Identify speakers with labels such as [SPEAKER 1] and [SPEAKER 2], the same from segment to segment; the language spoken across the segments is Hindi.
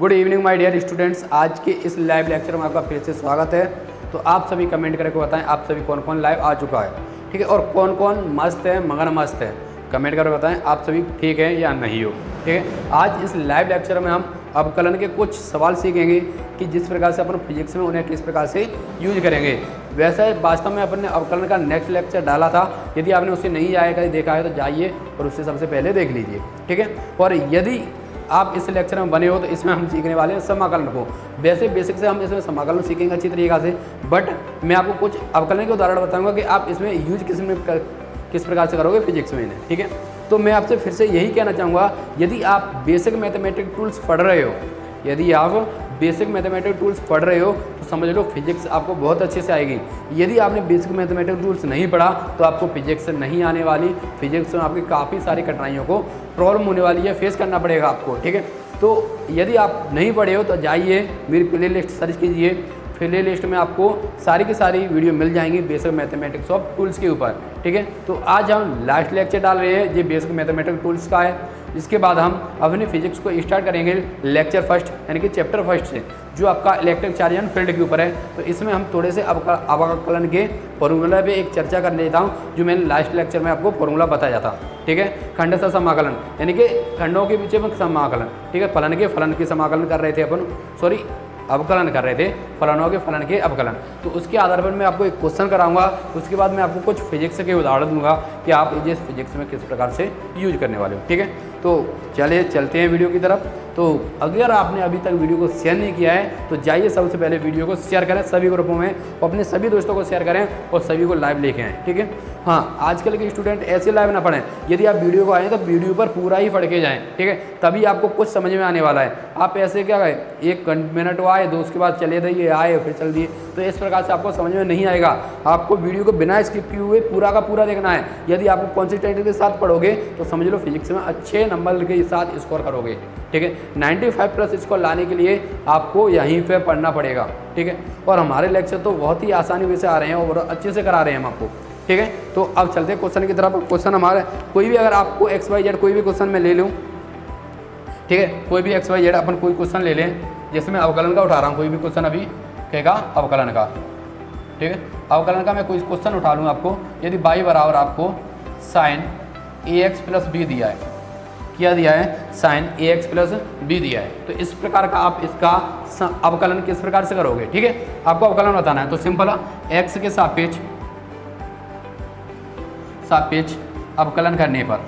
[SPEAKER 1] Good evening my dear students. आज के इस लाइव लेक्चर में आपका फिर से स्वागत है। तो आप सभी कमेंट करके बताएं आप सभी कौन कौन लाइव आ चुका है, ठीक है, और कौन कौन मस्त है मगर मस्त है। कमेंट करके बताएं आप सभी ठीक है या नहीं हो, ठीक है। आज इस लाइव लेक्चर में हम अवकलन के कुछ सवाल सीखेंगे कि जिस प्रकार से अपन फिजिक्स में उन्हें किस प्रकार से यूज करेंगे। वैसे वास्तव में अपन ने अवकलन का नेक्स्ट लेक्चर डाला था, यदि आपने उसे नहीं आएगा देखा है तो जाइए और उससे सबसे पहले देख लीजिए, ठीक है। और यदि आप इस लेक्चर में बने हो तो इसमें हम सीखने वाले हैं समाकलन को। वैसे बेसिक से हम इसमें समाकलन सीखेंगे अच्छी तरीक़ा से, बट मैं आपको कुछ अवकलन के उदाहरण बताऊंगा कि आप इसमें यूज किस प्रकार से करोगे फिजिक्स में इन्हें, ठीक है। तो मैं आपसे फिर से यही कहना चाहूँगा, यदि आप बेसिक मैथमेटिक टूल्स पढ़ रहे हो, यदि आप बेसिक मैथमेटिक टूल्स पढ़ रहे हो तो समझ लो फिजिक्स आपको बहुत अच्छे से आएगी। यदि आपने बेसिक मैथमेटिक टूल्स नहीं पढ़ा तो आपको फिजिक्स नहीं आने वाली। फिजिक्स में आपकी काफ़ी सारी कठिनाइयों को प्रॉब्लम होने वाली है, फेस करना पड़ेगा आपको, ठीक है। तो यदि आप नहीं पढ़े हो तो जाइए मेरी प्ले लिस्ट सर्च कीजिए, प्ले लिस्ट में आपको सारी की सारी वीडियो मिल जाएंगी बेसिक मैथमेटिक्स ऑफ टूल्स के ऊपर, ठीक है। तो आज हम लास्ट लेक्चर डाल रहे हैं, ये बेसिक मैथमेटिक टूल्स का है। इसके बाद हम अपनी फिजिक्स को स्टार्ट करेंगे लेक्चर फर्स्ट यानी कि चैप्टर फर्स्ट से, जो आपका इलेक्ट्रिक चार्ज एंड फील्ड के ऊपर है। तो इसमें हम थोड़े से अवकलन के फॉर्मूला पे एक चर्चा कर लेता हूँ, जो मैंने लास्ट लेक्चर में आपको फॉर्मूला बताया था, ठीक है। खंड से समाकलन यानी कि खंडों के बीच में समाकलन, ठीक है। फलन के समाकलन कर रहे थे अपन, सॉरी अवकलन कर रहे थे, फलनों के फलन के अवकलन। तो उसके आधार पर मैं आपको एक क्वेश्चन कराऊंगा, उसके बाद मैं आपको कुछ फिजिक्स के उदाहरण दूंगा कि आप इसे फिजिक्स में किस प्रकार से यूज करने वाले हो, ठीक है। तो चलिए चलते हैं वीडियो की तरफ। तो अगर आपने अभी तक वीडियो को शेयर नहीं किया है तो जाइए सबसे पहले वीडियो को शेयर करें सभी ग्रुपों में और अपने सभी दोस्तों को शेयर करें और सभी को लाइव लेके आएँ, ठीक है। हाँ, आजकल के स्टूडेंट ऐसे लाइव ना पढ़ें। यदि आप वीडियो को आए तो वीडियो पर पूरा ही पढ़ के जाएँ, ठीक है, तभी आपको कुछ समझ में आने वाला है। आप ऐसे क्या गए 1 मिनट आए दो उसके बाद चले जाइए, आए फिर चल दिए, तो इस प्रकार से आपको समझ में नहीं आएगा। आपको वीडियो को बिना स्किप किए हुए पूरा का पूरा देखना है। यदि आप कंसिस्टेंसी के साथ पढ़ोगे तो समझ लो फिजिक्स में अच्छे नंबर के साथ स्कोर करोगे, ठीक है। 95+ स्कोर लाने के लिए आपको यहीं पे पढ़ना पड़ेगा, ठीक है। और हमारे लेक्चर तो बहुत ही आसानी वजह से आ रहे हैं और अच्छे से करा रहे हैं हम आपको, ठीक है। तो अब चलते हैं क्वेश्चन की तरफ। क्वेश्चन हमारे कोई भी, अगर आपको XYZ कोई भी क्वेश्चन मैं ले लूँ, ठीक है, कोई भी XYZ अपन कोई क्वेश्चन ले लें, जैसे मैं अवकलन का उठा रहा हूँ, कोई भी क्वेश्चन अभी कहेगा अवकलन का, ठीक है। अवकलन का मैं कोई क्वेश्चन उठा लूँ आपको, यदि y बराबर आपको sin AX + B दिया है, क्या दिया है, sin AX + B दिया है, तो इस प्रकार का आप इसका अवकलन किस प्रकार से करोगे, ठीक है। आपको अवकलन बताना है तो सिंपल है, x के सापेक्ष अवकलन करने पर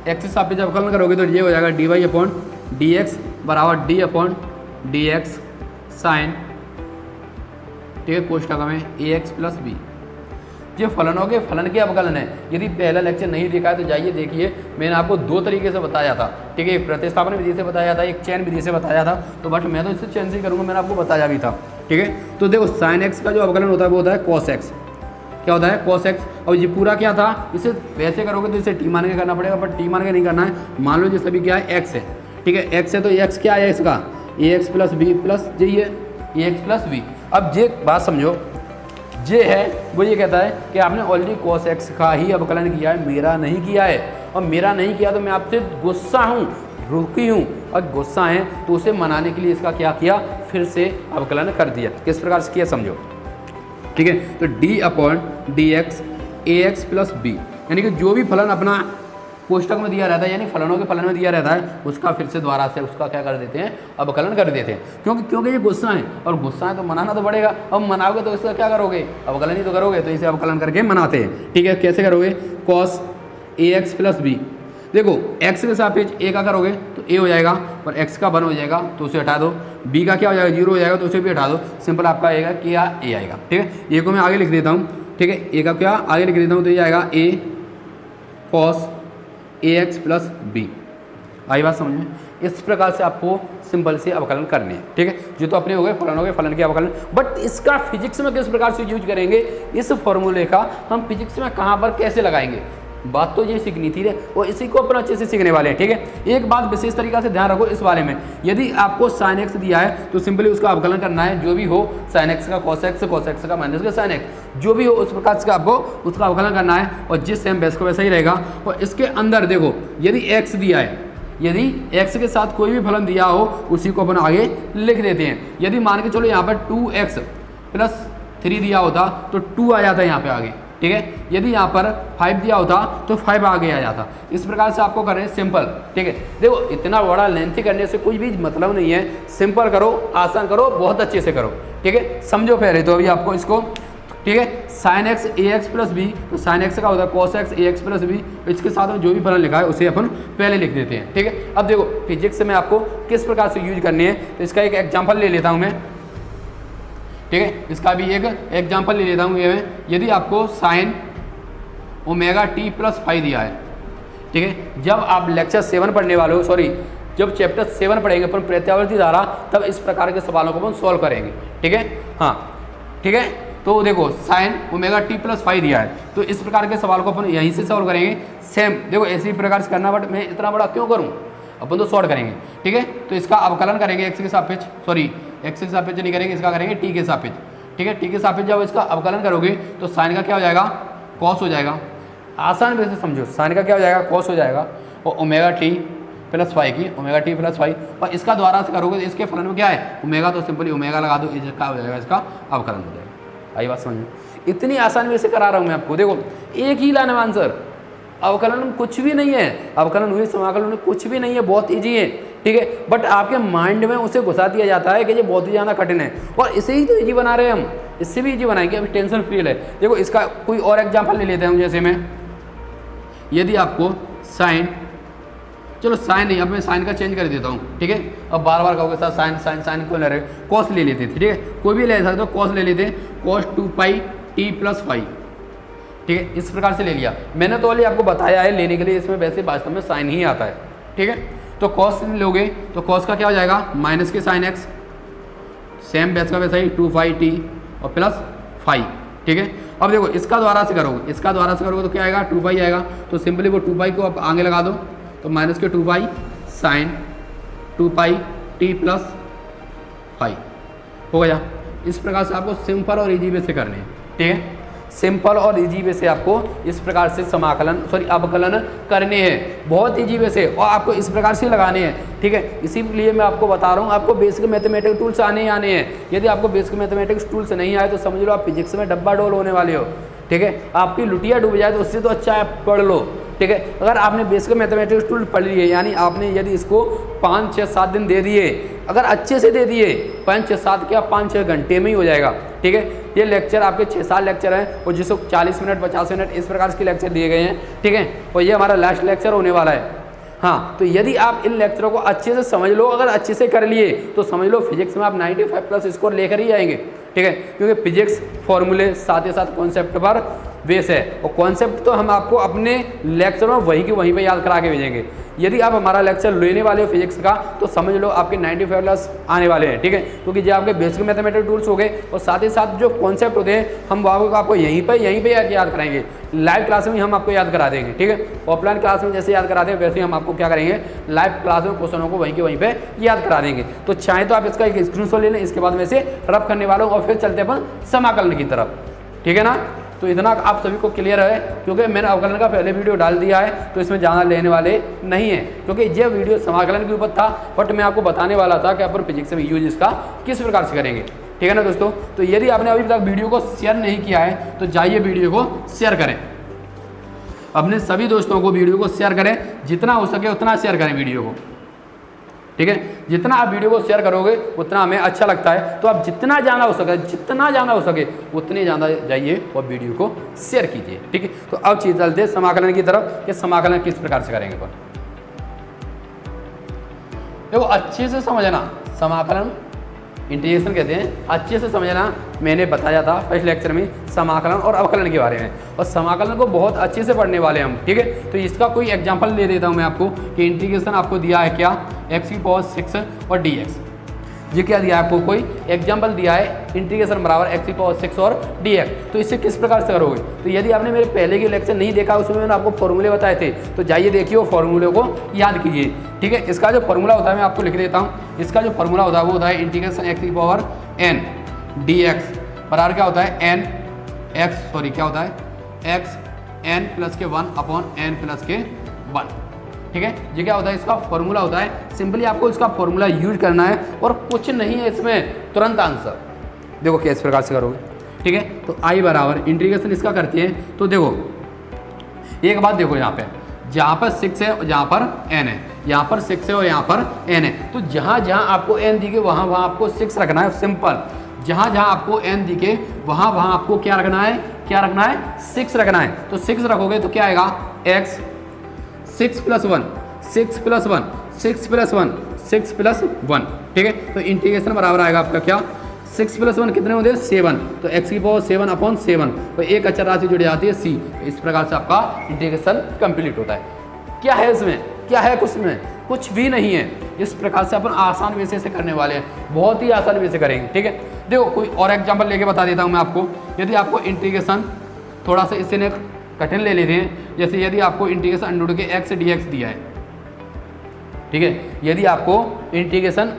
[SPEAKER 1] x के सापेक्ष अवकलन करोगे तो ये हो जाएगा dy/dx बराबर d/dx sin, ठीक है, कोष्ठक में AX + B। ये फलनों के फलन के अवकलन है। यदि पहला लेक्चर नहीं देखा है तो जाइए देखिए, मैंने आपको 2 तरीके से बताया था, ठीक है। एक प्रतिस्थापन विधि से बताया था, एक चयन विधि से बताया था, तो बट मैं तो इससे चयन से करूँगा, मैंने आपको बताया भी था, ठीक है। तो देखो sin x का जो अवकलन होता है वो होता है cos x, क्या होता है cos x। और ये पूरा क्या था, इसे वैसे करोगे तो इसे t मान के करना पड़ेगा, बट t मान के नहीं करना है। मान लो ये सभी क्या है x है, ठीक है, x है तो x क्या है इसका AX + B प्लस ये AX + B। अब ये बात समझो, ये है वो ये कहता है कि आपने ऑलरेडी cos x का ही अवकलन किया है, मेरा नहीं किया है, और मेरा नहीं किया तो मैं आपसे गुस्सा हूँ, रुकी हूँ, और गुस्सा है तो उसे मनाने के लिए इसका क्या किया, फिर से अवकलन कर दिया। किस प्रकार से किया समझो, ठीक है। तो d/dx AX + B, यानी कि जो भी फलन अपना कोष्टक में दिया रहता है, यानी फलनों के फलन में दिया रहता है, उसका फिर से दोबारा से उसका क्या कर देते हैं, अवकलन कर देते हैं। क्योंकि ये गुस्सा है, और गुस्सा है तो मनाना तो पड़ेगा। अब मनाओगे तो इसका क्या करोगे, अवकलन ही तो करोगे, तो इसे अवकलन करके मनाते हैं, ठीक है। कैसे करोगे, cos AX + B। देखो x के सापेक्ष a का करोगे तो a हो जाएगा, और x का 1 हो जाएगा तो उसे हटा दो, b का क्या हो जाएगा 0 हो जाएगा तो उसे भी हटा दो, सिंपल आपका आएगा क्या a आएगा, ठीक है। a को मैं आगे लिख देता हूँ, ठीक है, a का क्या आगे लिख देता हूँ तो ये आएगा a cos AX + B। आई बात समझ में। इस प्रकार से आपको सिंपल से अवकलन करने हैं, ठीक है। जो तो अपने हो गए फलन, हो गए फलन के अवकलन, बट इसका फिजिक्स में किस प्रकार से यूज करेंगे, इस फॉर्मूले का हम फिजिक्स में कहाँ पर कैसे लगाएंगे, बात तो ये सीखनी थी और इसी को अपन अच्छे से सीखने वाले हैं, ठीक है। एक बात विशेष तरीका से ध्यान रखो इस बारे में, यदि आपको sin x दिया है तो सिंपली उसका अवकलन करना है, जो भी हो sin x का cos x का माइनस का sin x, जो भी हो उस प्रकार से आपको उसका अवकलन करना है, और जिस सेम वैसे को वैसा ही रहेगा। और इसके अंदर देखो यदि x दिया है यदि x के साथ कोई भी फलन दिया हो उसी को अपन आगे लिख देते हैं। यदि मान के चलो यहाँ पर 2x + 3 दिया होता तो 2 आ जाता है यहाँ पे आगे, ठीक है। यदि यहाँ पर 5 दिया होता तो 5 आगे आ जाता। इस प्रकार से आपको करें सिंपल, ठीक है। देखो इतना बड़ा लेंथी करने से कोई भी मतलब नहीं है, सिंपल करो, आसान करो, बहुत अच्छे से करो, ठीक है। समझो पहले तो अभी आपको इसको, ठीक है। sin x ax + b, तो sin x का होता है cos x ax + b, इसके साथ में जो भी फलन लिखा है उसे अपन पहले लिख देते हैं, ठीक है। अब देखो फिजिक्स में आपको किस प्रकार से यूज करनी है, तो इसका एक एग्जाम्पल ले लेता हूँ मैं, ठीक है। इसका भी एक एग्जाम्पल ले लेता हूँ ये मैं। यदि आपको sin ωt + 5 दिया है, ठीक है। जब आप लेक्चर 7 पढ़ने वाले हो, सॉरी जब चैप्टर 7 पढ़ेंगे अपन प्रत्यावर्ती धारा, तब इस प्रकार के सवालों को अपन सॉल्व करेंगे, ठीक है। हाँ, ठीक है। तो देखो sin ωt + 5 दिया है, तो इस प्रकार के सवाल को अपन यहीं से सॉल्व करेंगे। सेम देखो इसी प्रकार से करना, बट मैं इतना बड़ा क्यों करूँ, अपन तो सॉल्व करेंगे, ठीक है। तो इसका अवकलन करेंगे x के सापेक्ष, सॉरी x के सापेक्ष नहीं करेंगे, इसका करेंगे t के सापेक्ष, ठीक है। t के सापेक्ष जब इसका अवकलन करोगे तो sin का क्या हो जाएगा, cos हो जाएगा। आसान वैसे समझो, sin का क्या हो जाएगा, cos हो जाएगा, और ωt + 5 की ωt + 5, और इसका द्वारा से करोगे तो इसके फलन में क्या है, ओमेगा, तो सिंपली ओमेगा लगा दो, इसका हो जाएगा, इसका अवकलन हो जाएगा। आई बात समझ में? इतनी आसान वैसे करा रहा हूँ मैं आपको। देखो एक ही लाइन में आंसर, अवकलन कुछ भी नहीं है, अवकलन हुए समाकलन हुए कुछ भी नहीं है, बहुत ईजी है, ठीक है। बट आपके माइंड में उसे घुसा दिया जाता है कि ये बहुत ही ज़्यादा कठिन है, और इसे ही तो ईजी बना रहे हैं हम, इससे भी ईजी बनाएंगे, अभी टेंशन फ्री है। देखो इसका कोई और एग्जाम्पल ले लेते हैं, जैसे मैं, यदि आपको साइन, चलो साइन नहीं, अब मैं साइन का चेंज कर देता हूँ, ठीक है। अब बार बार कहोगे सर साइन साइन साइन क्यों ले रहे, कॉस ले लेते थे, ठीक है। कोई भी ले सकते हो, कॉस ले लेते, cos 2πt + 5, ठीक है। इस प्रकार से ले लिया मैंने, तो आपको बताया है लेने के लिए, इसमें वैसे वास्तव में साइन ही आता है, ठीक है। तो कॉस लोगे तो कॉस का क्या हो जाएगा, माइनस के sin x, सेम वैसा का वैसा ही 2πt और +5, ठीक है। अब देखो इसका द्वारा से करोगे, इसका द्वारा से करोगे तो क्या आएगा, 2π आएगा, तो सिंपली वो 2π को आप आगे लगा दो, तो माइनस के 2π sin 2πt + 5 हो गया। इस प्रकार से आपको सिंपल और इजी वे से करने हैं, ठीक है। सिंपल और इजी वे से आपको इस प्रकार से समाकलन, सॉरी अवकलन करने हैं, बहुत इजी वे से, और आपको इस प्रकार से लगाने हैं, ठीक है। इसीलिए मैं आपको बता रहा हूँ, आपको बेसिक मैथमेटिक्स टूल्स आने ही आने हैं। यदि आपको बेसिक मैथमेटिक्स टूल्स नहीं आए तो समझ लो आप फिजिक्स में डब्बा डोल होने वाले हो, ठीक है। आपकी लुटिया डूब जाए तो उससे तो अच्छा है पढ़ लो, ठीक है। अगर आपने बेसिक मैथमेटिक्स टूल पढ़ लिए, यानी आपने यदि इसको 5, 6, 7 दिन दे दिए, अगर अच्छे से दे दिए, 5, 6, 7 क्या 5, 6 घंटे में ही हो जाएगा, ठीक है। ये लेक्चर आपके 6-7 लेक्चर हैं, और जिसको 40 मिनट 50 मिनट इस प्रकार के लेक्चर दिए गए हैं, ठीक है। और ये हमारा लास्ट लेक्चर होने वाला है। हाँ, तो यदि आप इन लेक्चरों को अच्छे से समझ लो, अगर अच्छे से कर लिए तो समझ लो फिजिक्स में आप 95+ स्कोर लेकर ही आएंगे, ठीक है। क्योंकि फिजिक्स फॉर्मूले साथ ही साथ कॉन्सेप्ट पर बेस है, और कॉन्सेप्ट तो हम आपको अपने लेक्चर में वहीं की वहीं पे याद करा के भेजेंगे। यदि आप हमारा लेक्चर लेने वाले हो फिजिक्स का, तो समझ लो आपके 95+ आने वाले हैं, ठीक है। क्योंकि जो आपके बेसिक मैथमेटिक्स टूल्स हो गए, और साथ ही साथ जो कॉन्सेप्ट होते हैं हम आपको यहीं पे याद कराएंगे। लाइव क्लास में हम आपको याद करा देंगे, ठीक है। ऑफलाइन क्लास में जैसे याद कराते हैं वैसे हम आपको क्या करेंगे, लाइव क्लास में क्वेश्चनों को वहीं के वहीं पे याद करा देंगे। तो चाहे तो आप इसका एक स्क्रीनशॉट ले लें, इसके बाद में से रब करने वाला हूँ, और फिर चलते अपन समाकलन की तरफ, ठीक है ना। तो इतना आप सभी को क्लियर है, क्योंकि मैंने अवकलन का पहले वीडियो डाल दिया है, तो इसमें ज़्यादा लेने वाले नहीं है, क्योंकि ये वीडियो समाकलन के ऊपर था, बट मैं आपको बताने वाला था कि अपन फिजिक्स में यूज इसका किस प्रकार से करेंगे, ठीक है ना दोस्तों। तो यदि आपने अभी तक वीडियो को शेयर नहीं किया है तो जाइए वीडियो को शेयर करें, अपने सभी दोस्तों को वीडियो को शेयर करें, जितना हो सके उतना शेयर करें वीडियो को, ठीक है। जितना आप वीडियो को शेयर करोगे उतना हमें अच्छा लगता है, तो आप जितना ज़्यादा हो सके उतने ज़्यादा जाइए और वीडियो को शेयर कीजिए, ठीक है। तो अब चीज़ चलते हैं समाकलन की तरफ, कि समाकलन किस प्रकार से करेंगे अपन। देखो अच्छे से समझना, समाकलन इंटीग्रेशन कहते हैं, अच्छे से समझना। मैंने बताया था फर्स्ट लेक्चर में समाकलन और अवकलन के बारे में, और समाकलन को बहुत अच्छे से पढ़ने वाले हैं हम, ठीक है। तो इसका कोई एग्जांपल दे देता हूं मैं आपको, कि इंटीग्रेशन आपको दिया है क्या, x⁻6 और dx। ये क्या दिया है आपको, कोई एग्जाम्पल दिया है, इंटीग्रेशन बराबर x⁻6 और dx। तो इससे किस प्रकार से करोगे, तो यदि आपने मेरे पहले के लेक्चर नहीं देखा, उसमें मैंने आपको फॉर्मूले बताए थे, तो जाइए देखिए वो फॉर्मूले को याद कीजिए, ठीक है। इसका जो फॉर्मूला होता है मैं आपको लिख देता हूँ। इसका जो फॉर्मूला होता है वो होता है इंटीग्रेशन x⁻n dx बराबर क्या होता है, क्या होता है, x n + 1/n + 1, ठीक है। ये क्या होता है, इसका फॉर्मूला होता है। सिंपली आपको इसका फॉर्मूला यूज करना है और कुछ नहीं है इसमें, तुरंत आंसर। देखो किस प्रकार से करोगे, ठीक है। तो आई बराबर इंटीग्रेशन इसका करते हैं। तो देखो एक बात देखो, यहाँ पे जहाँ पर 6 है और जहाँ पर n है, यहाँ पर 6 है और यहाँ पर n है, तो जहाँ जहाँ आपको n दिखे वहाँ वहाँ आपको 6 रखना है। सिंपल, जहाँ जहाँ आपको n दिखे वहाँ वहाँ आपको क्या रखना है, क्या रखना है, 6 रखना है। तो 6 रखोगे तो क्या आएगा, x 6 + 1 6 + 1 6 + 1 6 + 1, ठीक है। तो इंटीग्रेशन बराबर आएगा आपका क्या, 6 + 1 कितने होते हैं, 7। तो x की पावर 7/7, तो एक अचर राशि जुड़ जाती है c। तो इस प्रकार से आपका इंटीग्रेशन कंप्लीट होता है। क्या है इसमें, क्या है कुछ में, कुछ भी नहीं है। इस प्रकार से अपन आसान वे से करने वाले हैं, बहुत ही आसान वे से करेंगे, ठीक है। देखो कोई और एग्जाम्पल लेके बता देता हूँ मैं आपको। यदि आपको इंटीग्रेशन थोड़ा सा इससे ने कठिन ले लेते हैं, जैसे यदि आपको इंटीग्रेशन √ के x dx दिया है, ठीक है। यदि आपको इंटीग्रेशन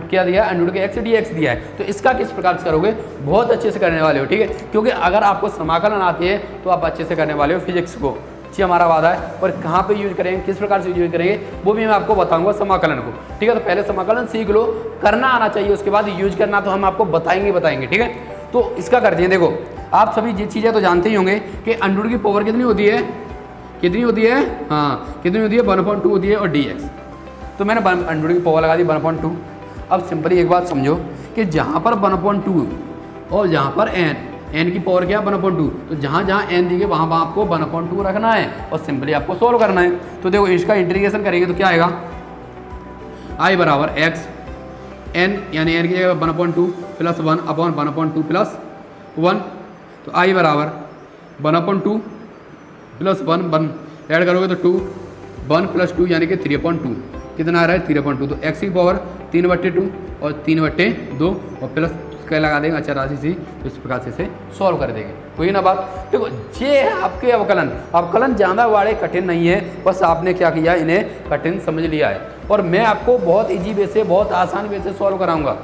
[SPEAKER 1] क्या दिया है, √ के x dx दिया है, तो इसका किस प्रकार से करोगे, बहुत अच्छे से करने वाले हो, ठीक है। क्योंकि अगर आपको समाकलन आती है तो आप अच्छे से करने वाले हो फिजिक्स को, ये हमारा वादा है। और कहाँ पे यूज करेंगे, किस प्रकार से यूज करेंगे, वो भी मैं आपको बताऊंगा समाकलन को, ठीक है। तो पहले समाकलन सीख लो, करना आना चाहिए, उसके बाद यूज करना तो हम आपको बताएंगे, ठीक है। तो इसका करते हैं। देखो आप सभी ये चीज़ें तो जानते ही होंगे कि √ की पावर कितनी होती है, कितनी होती है, हाँ कितनी होती है, 1/2 होती है और dx। तो मैंने √ की पावर लगा दी 1/2। अब सिंपली एक बात समझो कि जहाँ पर 1/2 और जहाँ पर n की पावर क्या, 1/2, तो जहाँ जहाँ n दिखे वहाँ वहाँ आपको 1/2 रखना है और सिंपली आपको सॉल्व करना है। तो देखो इसका इंटीग्रेशन करेंगे तो क्या आएगा, i बराबर x n यानी n की जगह 1/2 + 1/1/2 + 1। तो i बराबर 1/2 + 1 ऐड करोगे तो 2, 1 + 2 यानी कि 3/2, कितना आ रहा है, 3/2। तो x की पावर 3/2 और 3/2 और प्लस क्या लगा देंगे अच्छा राशि से, तो इस प्रकार से इसे सॉल्व कर देंगे, कोई ना बात। देखो ये है आपके अवकलन। अवकलन ज़्यादा बड़े कठिन नहीं है, बस आपने क्या किया, इन्हें कठिन समझ लिया है। और मैं आपको बहुत ईजी वे से, बहुत आसान वे से सॉल्व कराऊंगा,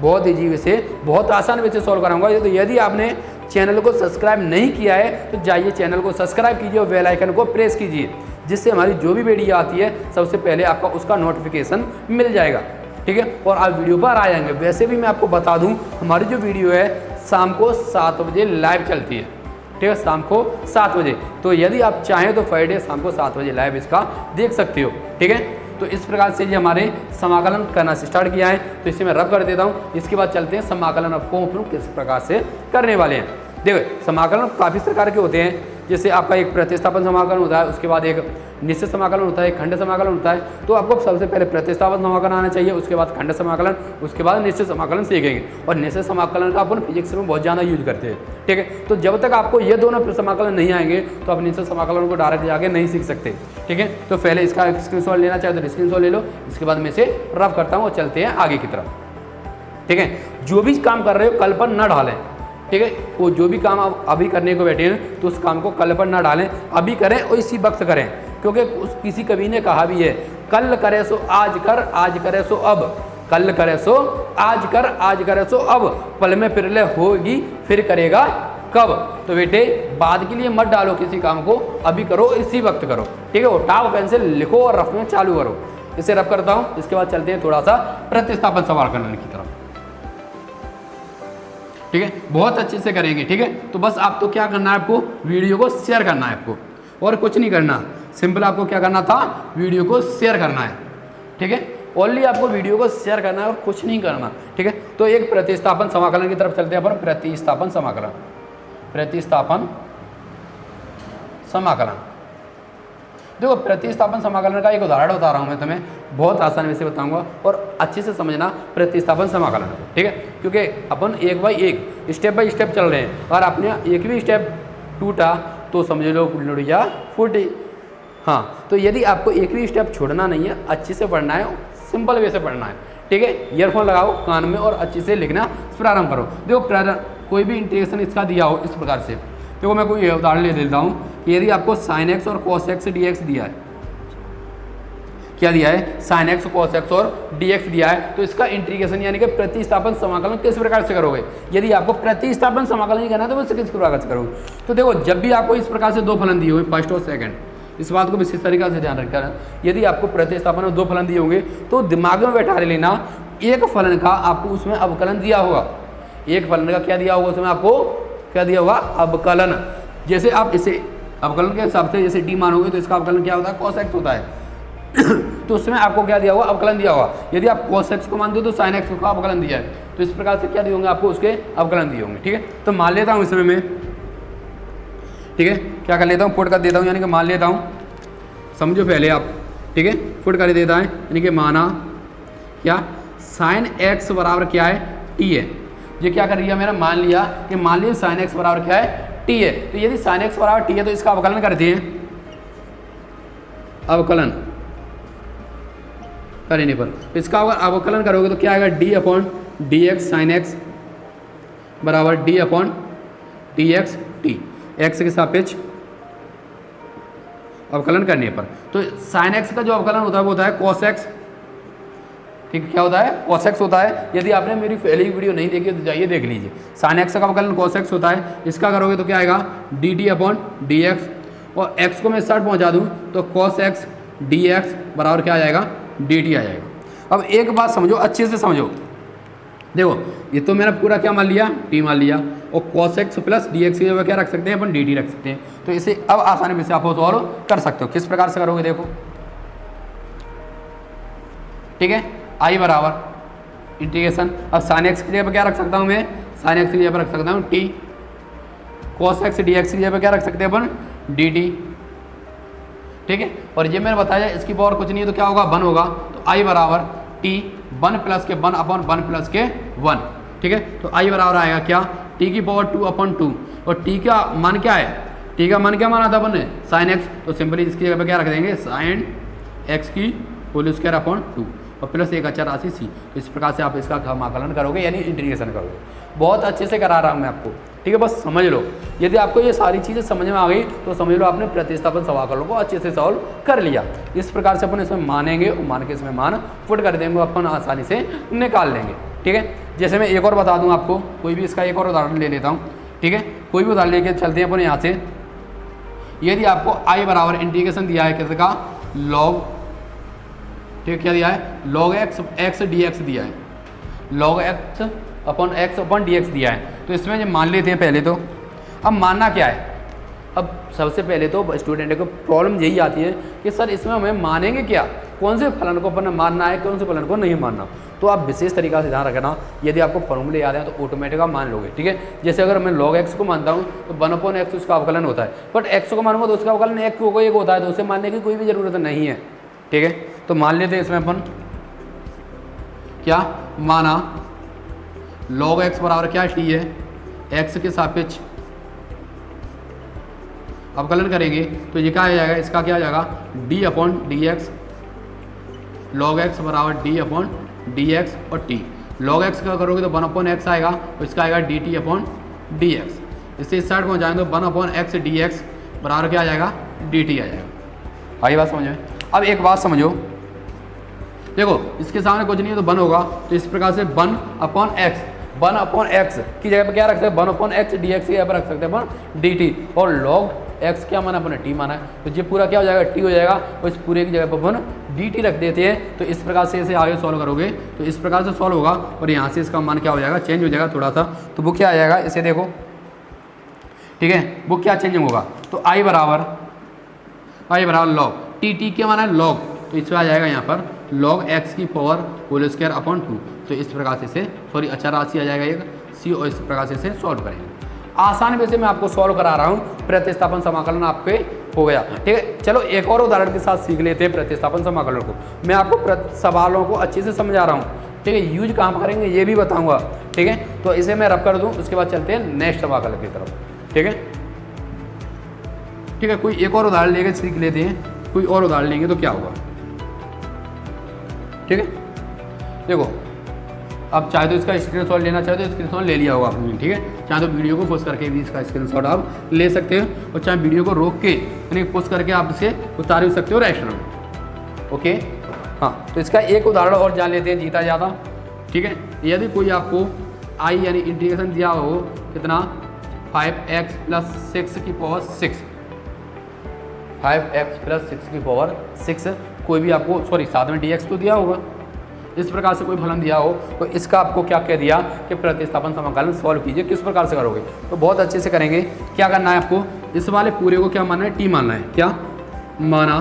[SPEAKER 1] बहुत ईजी वे से, बहुत आसान वे से सॉल्व कराऊंगा। तो यदि आपने चैनल को सब्सक्राइब नहीं किया है तो जाइए चैनल को सब्सक्राइब कीजिए और बेल आइकन को प्रेस कीजिए, जिससे हमारी जो भी वीडियो आती है सबसे पहले आपका उसका नोटिफिकेशन मिल जाएगा, ठीक है। और आप वीडियो पर आ जाएंगे। वैसे भी मैं आपको बता दूं, हमारी जो वीडियो है शाम को 7 बजे लाइव चलती है, ठीक है, शाम को 7 बजे। तो यदि आप चाहें तो फ्राइडे शाम को 7 बजे लाइव इसका देख सकते हो, ठीक है। तो इस प्रकार से ये हमारे समाकलन करना स्टार्ट किया है, तो इसे मैं रब कर देता हूँ। इसके बाद चलते हैं समाकलन आपको किस प्रकार से करने वाले हैं। देखो समाकलन काफ़ी प्रकार के होते हैं, जैसे आपका एक प्रतिस्थापन समाकलन होता है, उसके बाद एक निश्चित समाकलन होता है, खंड समाकलन होता है। तो आपको सबसे पहले प्रतिस्थापन समाकलन आना चाहिए, उसके बाद खंड समाकलन, उसके बाद निश्चित समाकलन सीखेंगे। और निश्चित समाकलन का अपन फिजिक्स में बहुत ज़्यादा यूज करते हैं, ठीक है। तो जब तक आपको ये दोनों समाकलन नहीं आएंगे तो आप निश्चित समाकलन को डायरेक्ट जाके नहीं सीख सकते, ठीक है। तो पहले इसका स्क्रीनशॉट लेना चाहे तो स्क्रीनशॉट ले लो, इसके बाद मैं इसे रफ करता हूँ और चलते हैं आगे की तरफ, ठीक है। जो भी काम कर रहे हो कल पर न डालें, ठीक है। वो जो भी काम आप अभी करने को बैठे हैं तो उस काम को कल पर ना डालें, अभी करें और इसी वक्त करें। क्योंकि किसी कवि ने कहा भी है, कल करे सो आज कर, आज करे सो अब, कल करे सो आज कर, आज करे सो अब, पल में फिर ले होगी फिर करेगा कब। तो बेटे बाद के लिए मत डालो किसी काम को, अभी करो, इसी वक्त करो, ठीक है। उठाओ पेंसिल, लिखो और रफ में चालू करो। इसे रफ करता हूँ, इसके बाद चलते हैं थोड़ा सा प्रतिस्थापन सवाल करने की तरफ, ठीक है। बहुत अच्छे से करेंगे, ठीक है। तो बस आप तो क्या करना है, आपको वीडियो को शेयर करना है आपको, और कुछ नहीं करना। सिंपल आपको क्या करना था, वीडियो को शेयर करना है, ठीक है। ओनली आपको वीडियो को शेयर करना है और कुछ नहीं करना, ठीक है। तो एक प्रतिस्थापन समाकलन की तरफ चलते हैं अपन। प्रतिस्थापन समाकलन, प्रतिस्थापन समाकलन। देखो प्रतिस्थापन समाकलन का एक उदाहरण बता रहा हूँ मैं तुम्हें, बहुत आसानी से बताऊंगा और अच्छे से समझना प्रतिस्थापन समाकलन को, ठीक है। क्योंकि अपन एक बाई एक स्टेप बाय स्टेप चल रहे हैं, और आपने एक भी स्टेप टूटा तो समझ लो लुड़िया फूटी। हाँ, तो यदि आपको एक भी स्टेप छोड़ना नहीं है, अच्छे से पढ़ना है, सिंपल वे से पढ़ना है, ठीक है। ईयरफोन लगाओ कान में और अच्छे से लिखना प्रारंभ करो। देखो कोई भी इंटीग्रेशन इसका दिया हो इस प्रकार से, देखो मैं कोई उदाहरण ले लेता हूँ कि यदि आपको sin x और cos x dx दिया है, क्या दिया है, sin x cos x और dx दिया है, तो इसका इंटीग्रेशन यानी कि प्रतिस्थापन समाकलन किस प्रकार से करोगे। यदि आपको प्रतिस्थापन समाकलन ही करना है तो वो किस प्रकार से करोगे। तो देखो जब भी आपको इस प्रकार से दो फलन दिए हुए फर्स्ट और सेकंड, इस बात को विशेष तरीके से ध्यान रखना है। यदि आपको प्रतिस्थापन में 2 फलन दिए होंगे तो दिमाग में बैठा लेना, एक फलन का आपको उसमें अवकलन दिया होगा, एक फलन का क्या दिया होगा उसमें आपको क्या दिया होगा, अवकलन। जैसे आप इसे अवकलन के हिसाब से जैसे डी मानोगे तो इसका अवकलन क्या होता है, cos x होता है तो उसमें आपको क्या दिया होगा, अवकलन दिया होगा। यदि आप cos x को मानते हो तो sin x का अवकलन दिया है, तो इस प्रकार से क्या दिए होंगे आपको, उसके अवकलन दिए होंगे। ठीक है, तो मान लेता हूँ इसमें मैं, ठीक है, क्या कर लेता हूँ, पुट कर देता हूँ, यानी कि मान लेता हूँ, समझो पहले आप, ठीक है, पुट कर देता है, यानी कि माना क्या sin x बराबर क्या है, t है। ये क्या कर लिया मेरा, मान लिया कि मान लिया sin x बराबर क्या है, t है। तो यदि sin x बराबर t है तो इसका अवकलन करते हैं, अवकलन करने पर इसका अगर अवकलन करोगे तो क्या आएगा, d upon D x sine x बराबर d upon D x T, x के सापेक्ष अवकलन करने पर। तो साइन एक्स का जो अवकलन होता है वो होता है cos x, ठीक, क्या होता है, cos x होता है। यदि आपने मेरी पहली वीडियो नहीं देखी तो जाइए देख लीजिए, साइन x का अवकलन cos x होता है। इसका करोगे तो क्या आएगा, dt अपॉन डी एक्स, और x को मैं 60 पहुंचा दूं तो cos x dx बराबर क्या आ जाएगा, dt आ जाएगा। अब एक बात समझो, अच्छे से समझो, देखो ये तो मैंने पूरा क्या मान लिया, t मान लिया, और cos x प्लस dx की जगह क्या रख सकते हैं अपन, dt रख सकते हैं। तो इसे अब आसानी से आप सॉल्व कर सकते हो। किस प्रकार से करोगे, देखो, ठीक है, i बराबर इंटीग्रेशन, अब sin x की जगह पर क्या रख सकता हूँ मैं, sin x की जगह पर रख सकता हूँ t, cos x dx की जगह पर क्या रख सकते हैं अपन, dt, ठीक है। और ये मैंने बताया इसकी पावर कुछ नहीं है तो क्या होगा, 1 होगा। तो i बराबर t 1 प्लस के 1 अपॉन 1 प्लस के 1, ठीक है। तो i बराबर आएगा क्या, t की पावर 2 अपॉन 2, और t का मान क्या है, t का मान क्या माना था अपन ने, sin x, तो सिंपली इसकी जगह पे क्या रख देंगे, sin x की होल स्क्वायर अपॉन 2 और प्लस एक अचर राशि c। इस प्रकार से आप इसका समाकलन करोगे यानी इंटीग्रेशन करोगे। बहुत अच्छे से करा रहा हूँ मैं आपको, ठीक है, बस समझ लो। यदि आपको ये सारी चीज़ें समझ में आ गई तो समझ लो आपने प्रतिस्थापन समाकलन को अच्छे से सॉल्व कर लिया। इस प्रकार से अपन इसमें मानेंगे और मान के इसमें मान पुट कर देंगे, अपन आसानी से निकाल लेंगे, ठीक है। जैसे मैं एक और बता दूँ आपको, कोई भी इसका एक और उदाहरण ले लेता हूँ, ठीक है, कोई भी उदाहरण लेके चलते हैं अपन यहाँ से। यदि आपको i बराबर इंटीग्रेशन दिया है किसी का लॉग, ठीक है, क्या दिया है, लॉग x dx दिया है, log x अपॉन dx दिया है। तो इसमें जब मान लेते हैं पहले तो, अब मानना क्या है, अब सबसे पहले तो स्टूडेंट को प्रॉब्लम यही आती है कि सर इसमें हमें मानेंगे क्या, कौन से फलन को अपन मानना है, कौन से फलन को नहीं मानना। तो आप विशेष तरीका से ध्यान रखना, यदि आपको फॉर्मूले याद है तो ऑटोमेटिक आप मान लोगे, ठीक है। जैसे अगर मैं log x को मानता हूँ तो 1 अपॉन x उसका अवकलन होता है, बट x को मानूंगा तो उसका अवकलन एक होता है, तो उसे मानने की कोई भी ज़रूरत नहीं है, ठीक है। तो मान लेते हैं इसमें अपन क्या माना, log x बराबर क्या t है, x के सापेक्ष अवकलन करेंगे तो ये क्या आ जाएगा, इसका क्या आ जाएगा, d upon D x, log x बराबर d अपॉन डी एक्स और t। log x का करोगे तो 1 अपॉन एक्स आएगा, तो इसका आएगा dt अपॉन डी एक्स। इससे इस साइड पहुँचाएंगे तो 1 अपॉन एक्स डी एक्स बराबर क्या आ जाएगा, dt आ जाएगा। आई बात समझ में। अब एक बात समझो, देखो इसके सामने कुछ नहीं है तो 1 होगा, तो इस प्रकार से 1 अपॉन एक्स की जगह पर क्या रख सकते हैं, 1 अपॉन एक्स डी एक्स की जगह पर रख सकते हैं अपन dt, और log x क्या माना अपने t माना है, तो ये पूरा क्या हो जाएगा, t हो जाएगा, और इस पूरे की जगह पर अपन dt रख देते हैं। तो इस प्रकार से इसे आगे सॉल्व करोगे तो इस प्रकार से सॉल्व होगा, और यहाँ से इसका मान क्या हो जाएगा, चेंज हो जाएगा थोड़ा सा। तो वो क्या आ जाएगा, इसे देखो, ठीक है, वो क्या चेंज होगा, तो i बराबर log t क्या माना है, log, तो इसमें आ जाएगा यहाँ पर log x की पावर होल स्क्वायर अपॉन 2। तो इस प्रकार से इसे अचर राशि आ जाएगा एक c, और इस प्रकार से इसे सॉल्व करेंगे। आसान वे से मैं आपको सॉल्व करा रहा हूँ, प्रतिस्थापन समाकलन आपके हो गया, ठीक है। चलो एक और उदाहरण के साथ सीख लेते हैं प्रतिस्थापन समाकलन को। मैं आपको सवालों को अच्छे से समझा रहा हूँ, ठीक है, यूज कहाँ करेंगे ये भी बताऊँगा, ठीक है। तो इसे मैं रब कर दूँ, उसके बाद चलते हैं नेक्स्ट समाकलन की तरफ, ठीक है, ठीक है। कोई एक और उदाहरण लेकर सीख लेते हैं, कोई और उदाहरण लेंगे तो क्या होगा, ठीक है। देखो आप चाहे तो इसका स्क्रीनशॉट लेना चाहे तो स्क्रीनशॉट ले लिया होगा आपने, ठीक है। चाहे तो वीडियो को पोस्ट करके भी इसका स्क्रीनशॉट आप ले सकते हो, और चाहे वीडियो को रोक के यानी पोस्ट करके आप इसे उतार भी सकते हो रेस्टर में, ओके। हाँ, तो इसका एक उदाहरण और जान लेते हैं, जीता ज़्यादा, ठीक है। यदि कोई आपको i यानी इंटीग्रेशन दिया हो कितना, 5x + 6 की पावर 6, 5x+6 की पावर 6, कोई भी आपको साथ में dx तो दिया होगा, इस प्रकार से कोई फलन दिया हो तो इसका आपको क्या कह दिया कि प्रतिस्थापन समाकलन सॉल्व कीजिए। किस प्रकार से करोगे, तो बहुत अच्छे से करेंगे। क्या करना है आपको, इस वाले पूरे को क्या मानना है, t मानना है। क्या माना,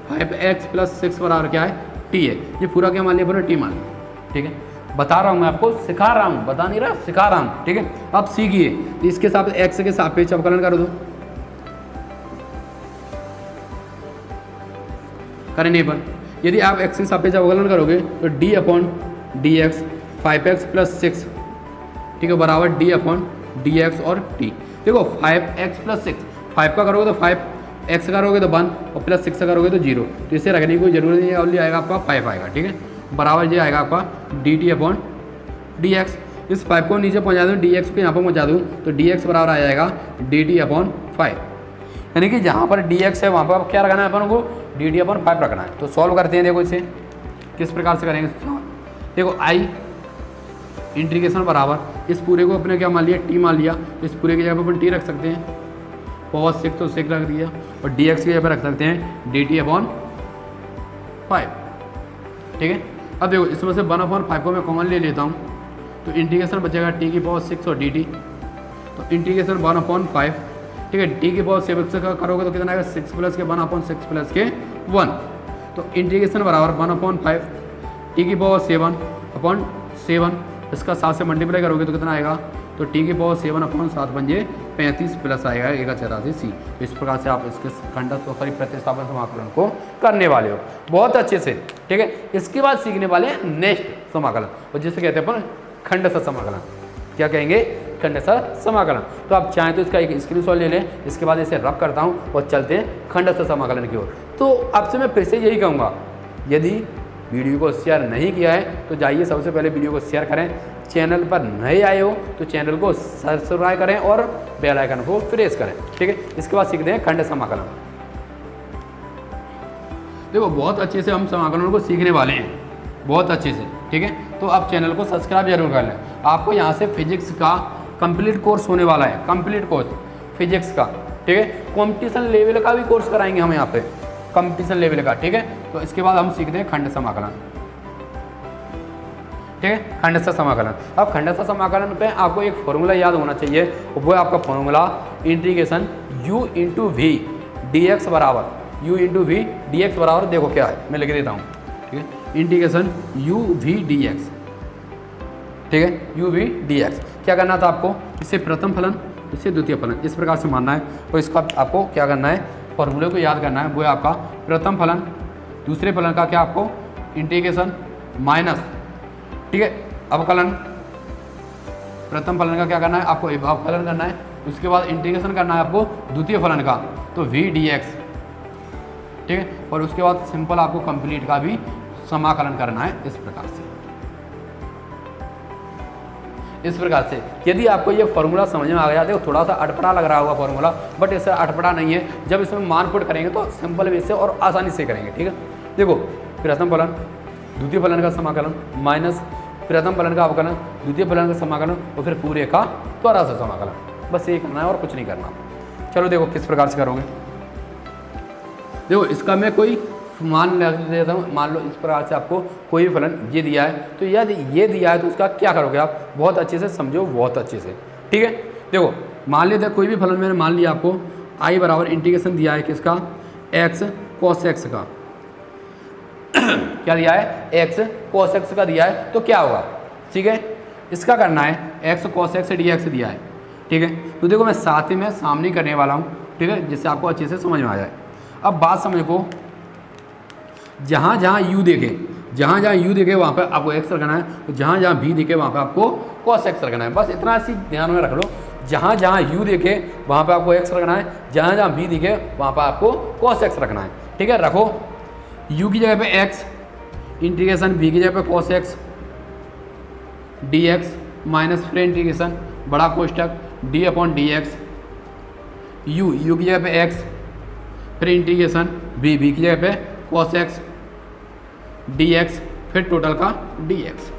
[SPEAKER 1] 5x+6 बराबर क्या है, t है। ये पूरा क्या मान लिया, पूरा t मान लिया। ठीक है, बता रहा हूँ मैं आपको, सिखा रहा हूँ, बता नहीं रहा, सिखा रहा हूँ। ठीक है, अब सीखिए, इसके साथ x के सापेक्ष अवकलन कर दो, करेंगे पर यदि आप x के सापेक्ष अवकलन करोगे तो d/dx 5x+6, ठीक है, बराबर d/dx और t। देखो 5x+6, 5 का करोगे तो 5, x करोगे तो 1 और +6 का करोगे तो 0, तो इसे रखने की कोई जरूरत नहीं है, ओनली आएगा आपका 5 आएगा। ठीक है, बराबर ये आएगा आपका dt/dx। इस 5 को नीचे पहुंचा दूँ, dx को यहाँ पर पहुंचा दूँ तो dx बराबर आ जाएगा dt/5, यानी कि जहाँ पर dx है वहाँ पर क्या रखना है अपन को, dt/5 रखना है। तो सॉल्व करते हैं, देखो इसे किस प्रकार से करेंगे। देखो i इंटीग्रेशन बराबर, इस पूरे को अपने क्या मान लिया, t मान लिया, तो इस पूरे की जगह पर अपन t रख सकते हैं, पावर 6 तो 6 रख दिया, और dx की जगह पर रख सकते हैं dt/5। ठीक है, अब देखो इसमें से 1/5 को मैं कॉमन ले लेता हूँ, तो इंटीग्रेशन बचेगा t की पावर 6 और dt, तो इंटीग्रेशन 1/5। ठीक है, t की पावर 7 का करोगे तो कितना आएगा, 6 प्लस के 1/6 प्लस के 1, तो इंटीग्रेशन बराबर 1/5 t की पावर 7/7, इसका 7 से मल्टीप्लाई करोगे तो कितना आएगा, तो t की पावर 7/7 बन जाए 35 प्लस आएगा 1/84c। तो इस प्रकार से आप इसके प्रतिस्थापन समाकलन को करने वाले हो बहुत अच्छे से। ठीक है, इसके बाद सीखने वाले हैं नेक्स्ट समाकलन, और जिसे कहते हैं अपन खंडशः समाकलन। क्या कहेंगे, खंडशः समाकलन। तो आप चाहें तो इसका एक स्क्रीनशॉट ले लें, इसके बाद इसे रब करता हूँ और चलते हैं खंडशः समाकलन की ओर। तो आपसे मैं फिर से यही कहूँगा, यदि वीडियो को शेयर नहीं किया है तो जाइए सबसे पहले वीडियो को शेयर करें, चैनल पर नए आए हो तो चैनल को सब्सक्राइब करें और बेल आइकन को प्रेस करें। ठीक है, इसके बाद सीखते हैं खंड समाकलन। देखो बहुत अच्छे से हम समाकलनों को सीखने वाले हैं, बहुत अच्छे से। ठीक है, तो आप चैनल को सब्सक्राइब जरूर कर लें। आपको यहाँ से फिजिक्स का कंप्लीट कोर्स होने वाला है, कंप्लीट कोर्स फिजिक्स का। ठीक है, कॉम्पिटिशन लेवल का भी कोर्स कराएंगे हम यहाँ पे, कंपटीशन लेवल का। ठीक है, तो इसके बाद हम सीखते हैं खंड समाकलन। ठीक है, खंडशः समाकलन। अब खंडशः समाकलन पे आपको एक फॉर्मूला याद होना चाहिए, वो है आपका formula integration u into v d x बराबर, u into v d x बराबर, देखो क्या है मैं लिख देता हूँ। ठीक है, इंटीग्रेशन u v dx। ठीक है, u v dx क्या करना था आपको, इससे प्रथम फलन इससे द्वितीय फलन इस प्रकार से मानना है, और इसका आपको क्या करना है, फॉर्मूले को याद करना है। वो है आपका प्रथम फलन, दूसरे फलन का क्या आपको इंटीग्रेशन माइनस, ठीक है, अवकलन। प्रथम फलन का क्या करना है आपको, अवकलन करना है, उसके बाद इंटीग्रेशन करना है आपको द्वितीय फलन का, तो v dx। ठीक है, और उसके बाद सिंपल आपको कंप्लीट का भी समाकलन करना है इस प्रकार से। इस प्रकार से यदि आपको ये फॉर्मूला समझ में आ गया, देखो थोड़ा सा अटपटा लग रहा होगा फॉर्मूला, बट इससे अटपटा नहीं है। जब इसमें मान पुट करेंगे तो सिंपल वे से और आसानी से करेंगे। ठीक है, देखो प्रथम फलन द्वितीय फलन का समाकलन माइनस प्रथम फलन का अवकलन द्वितीय फलन का समाकलन और फिर पूरे का त्वरा से समाकलन, बस ये करना है और कुछ नहीं करना। चलो देखो किस प्रकार से करोगे। देखो इसका मैं कोई मान लग देता हूँ, मान लो इस प्रकार से आपको कोई फलन ये दिया है, तो यदि ये दिया है तो उसका क्या करोगे आप, बहुत अच्छे से समझो, बहुत अच्छे से। ठीक है, देखो मान लेते हैं कोई भी फलन मैंने मान लिया आपको i बराबर इंटीग्रेशन दिया है किसका, x cos x का क्या दिया है, x cos x का दिया है, तो क्या होगा, ठीक है, इसका करना है x cos x dx दिया है। ठीक है, तो देखो मैं साथ ही में सामने करने वाला हूँ। ठीक है, जिससे आपको अच्छे से समझ में आ जाए। अब बात समझ को, जहाँ जहाँ u देखे, जहाँ जहाँ u देखे वहाँ पर आपको x रखना है, तो जहाँ जहाँ v देखे वहाँ पर आपको cos x रखना है। बस इतना सी ध्यान में रख लो, जहाँ जहाँ u देखे वहाँ पर आपको x रखना है, जहाँ जहाँ v दिखे वहाँ पर आपको cos x रखना है। ठीक है, रखो u की जगह पे x इंटीग्रेशन v की जगह पे cos x dx माइनस फिर इंटीग्रेशन बड़ा कोष्टक d अपॉन dx, u की जगह पे x फिर इंटीग्रेशन v की जगह पे cos x dx फिर टोटल का dx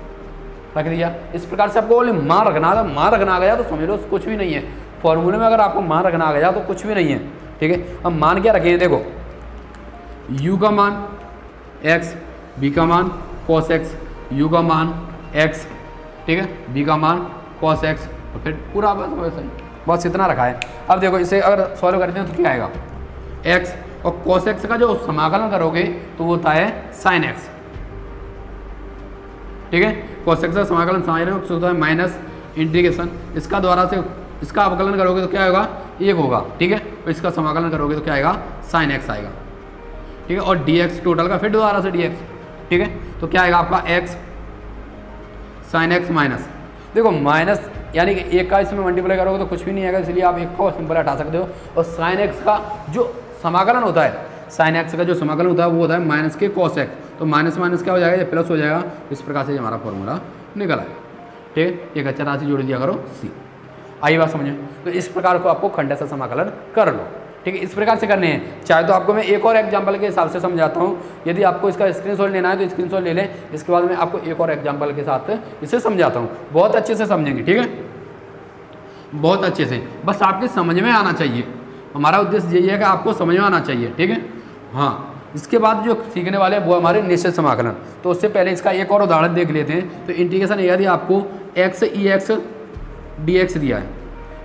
[SPEAKER 1] रख दिया। इस प्रकार से आपको बोले मान रखना था, मान रखना आ गया तो समझ लो कुछ भी नहीं है। फॉर्मूले में अगर आपको मान रखना आ गया तो कुछ भी नहीं है। ठीक है। अब मान क्या रखे हैं, देखो u का मान x, b का मान cos x, u का मान x, ठीक है, b का मान cos x, और फिर पूरा बस इतना रखा है। अब देखो इसे अगर सॉल्व करते हैं तो क्या आएगा, x और cos x का जो समाकलन करोगे तो वो होता है sin x, ठीक है। cos x का समाकलन sin x होता है माइनस इंटीग्रेशन, इसका द्वारा से इसका अवकलन करोगे तो क्या होगा, 1 होगा, ठीक है। तो इसका समाकलन करोगे तो क्या आएगा, sin x आएगा, ठीक है। और dx टोटल का फिर दोबारा से dx, ठीक है। तो क्या आएगा आपका x sin x माइनस, देखो माइनस यानी कि 1 का इसमें मल्टीप्लाई करोगे तो कुछ भी नहीं आएगा, इसलिए आप 1 को सिंपल हटा सकते हो। और sin x का जो समाकलन होता है, sin x का जो समाकलन होता है वो होता है माइनस के cos x, तो माइनस माइनस क्या हो जाएगा, ये प्लस हो जाएगा। इस प्रकार से हमारा फॉर्मूला निकल आएगा, ठीक है। एक अच्छा राशि जोड़ दिया करो c, आई बात समझे। तो इस प्रकार को आपको खंडशः समाकलन कर लो, ठीक है। इस प्रकार से करने हैं। चाहे तो आपको मैं एक और एग्जाम्पल के हिसाब से समझाता हूँ, यदि आपको इसका स्क्रीनशॉट लेना है तो स्क्रीनशॉट ले लें, इसके बाद मैं आपको एक और एग्जाम्पल के साथ इसे समझाता हूँ, बहुत अच्छे से समझेंगे, ठीक है, बहुत अच्छे से, बस आपके समझ में आना चाहिए। हमारा उद्देश्य यही है कि आपको समझ में आना चाहिए, ठीक है। हाँ, इसके बाद जो सीखने वाले हैं वो हमारे निश्चित समाकलन। तो उससे पहले इसका एक और उदाहरण देख लेते हैं। तो इंटीग्रेशन यदि आपको x e x dx दिया है,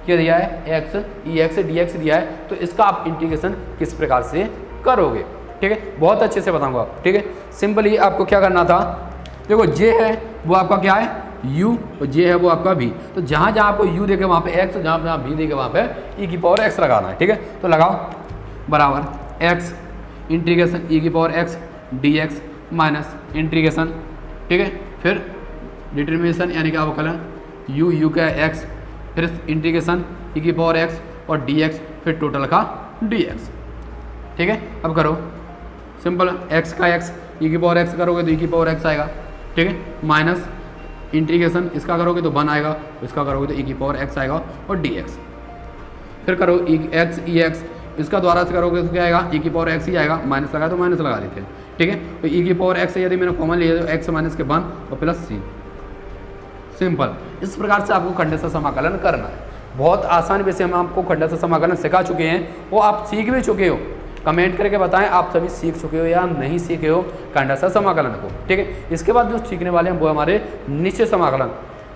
[SPEAKER 1] क्या दिया है, x e x dx दिया है, तो इसका आप इंटीग्रेशन किस प्रकार से करोगे, ठीक है, बहुत अच्छे से बताऊंगा, ठीक है। सिंपली आपको क्या करना था, देखो j है वो आपका क्या है, u, और j है वो आपका v। तो जहाँ जहाँ आपको u देखे वहाँ पे x, जहाँ जहाँ v देखे वहाँ पे e की पावर x लगाना है, ठीक है। तो लगाओ बराबर x इंटीग्रेशन e की power x dx minus integration, ठीक है, फिर डिटर्मिनेशन यानी कि अवकलन u का x, फिर इंटीग्रेशन e की पावर x और dx, फिर टोटल का dx, ठीक है। अब करो सिंपल, x का x e की पावर x करोगे तो e की पावर x आएगा, ठीक है, माइनस इंटीग्रेशन इसका करोगे तो 1 आएगा, इसका करोगे तो e की पावर x आएगा और dx, फिर करो x e x, इसका द्वारा से करोगे तो क्या आएगा, e की पावर x ही आएगा, माइनस लगा तो माइनस लगा देते हैं, ठीक है। तो e की पावर x यदि मैंने कॉमन लिया तो x माइनस के 1 और प्लस c, सिंपल। इस प्रकार से आपको खंडशः समाकलन करना है। बहुत आसान वैसे हम आपको खंडशः समाकलन सिखा चुके हैं, वो आप सीख भी चुके हो। कमेंट करके बताएं आप सभी सीख चुके हो या नहीं सीखे हो खंडशः समाकलन को, ठीक है। इसके बाद जो सीखने वाले हैं वो हमारे निश्चित समाकलन।